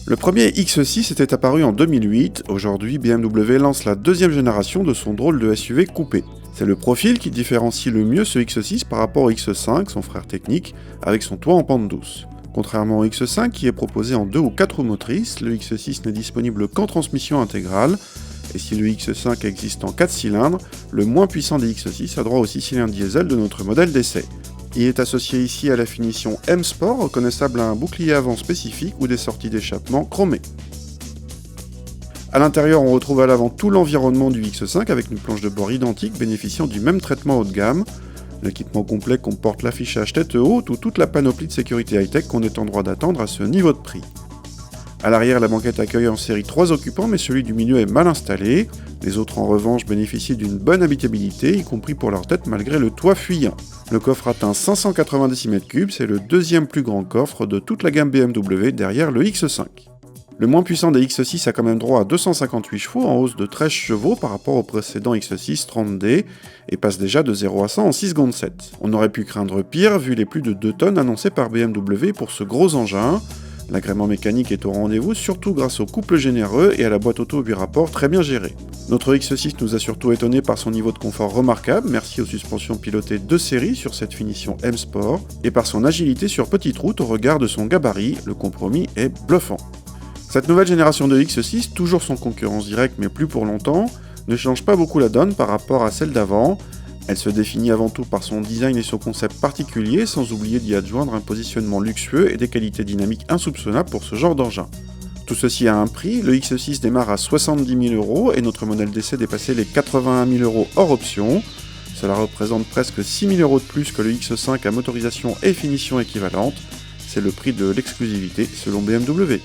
Le premier X6 était apparu en 2008, aujourd'hui BMW lance la deuxième génération de son drôle de SUV coupé. C'est le profil qui différencie le mieux ce X6 par rapport au X5, son frère technique, avec son toit en pente douce. Contrairement au X5 qui est proposé en 2 ou 4 roues motrices, le X6 n'est disponible qu'en transmission intégrale, et si le X5 existe en 4 cylindres, le moins puissant des X6 a droit au 6 cylindres diesel de notre modèle d'essai. Il est associé ici à la finition M Sport, reconnaissable à un bouclier avant spécifique ou des sorties d'échappement chromées. A l'intérieur, on retrouve à l'avant tout l'environnement du X5 avec une planche de bord identique bénéficiant du même traitement haut de gamme. L'équipement complet comporte l'affichage tête haute ou toute la panoplie de sécurité high-tech qu'on est en droit d'attendre à ce niveau de prix. A l'arrière, la banquette accueille en série 3 occupants, mais celui du milieu est mal installé. Les autres, en revanche, bénéficient d'une bonne habitabilité, y compris pour leur tête malgré le toit fuyant. Le coffre atteint 590 m3, c'est le deuxième plus grand coffre de toute la gamme BMW derrière le X5. Le moins puissant des X6 a quand même droit à 258 chevaux, en hausse de 13 chevaux par rapport au précédent X6 30D, et passe déjà de 0 à 100 en 6 secondes 7. On aurait pu craindre pire vu les plus de 2 tonnes annoncées par BMW pour ce gros engin. L'agrément mécanique est au rendez-vous, surtout grâce au couple généreux et à la boîte auto 8 rapports très bien gérée. Notre X6 nous a surtout étonné par son niveau de confort remarquable, merci aux suspensions pilotées de série sur cette finition M Sport, et par son agilité sur petite route au regard de son gabarit, le compromis est bluffant. Cette nouvelle génération de X6, toujours sans concurrence directe mais plus pour longtemps, ne change pas beaucoup la donne par rapport à celle d'avant. Elle se définit avant tout par son design et son concept particulier, sans oublier d'y adjoindre un positionnement luxueux et des qualités dynamiques insoupçonnables pour ce genre d'engin. Tout ceci a un prix, le X6 démarre à 70 000 € et notre modèle d'essai dépassait les 81 000 € hors option. Cela représente presque 6 000 € de plus que le X5 à motorisation et finition équivalente. C'est le prix de l'exclusivité selon BMW.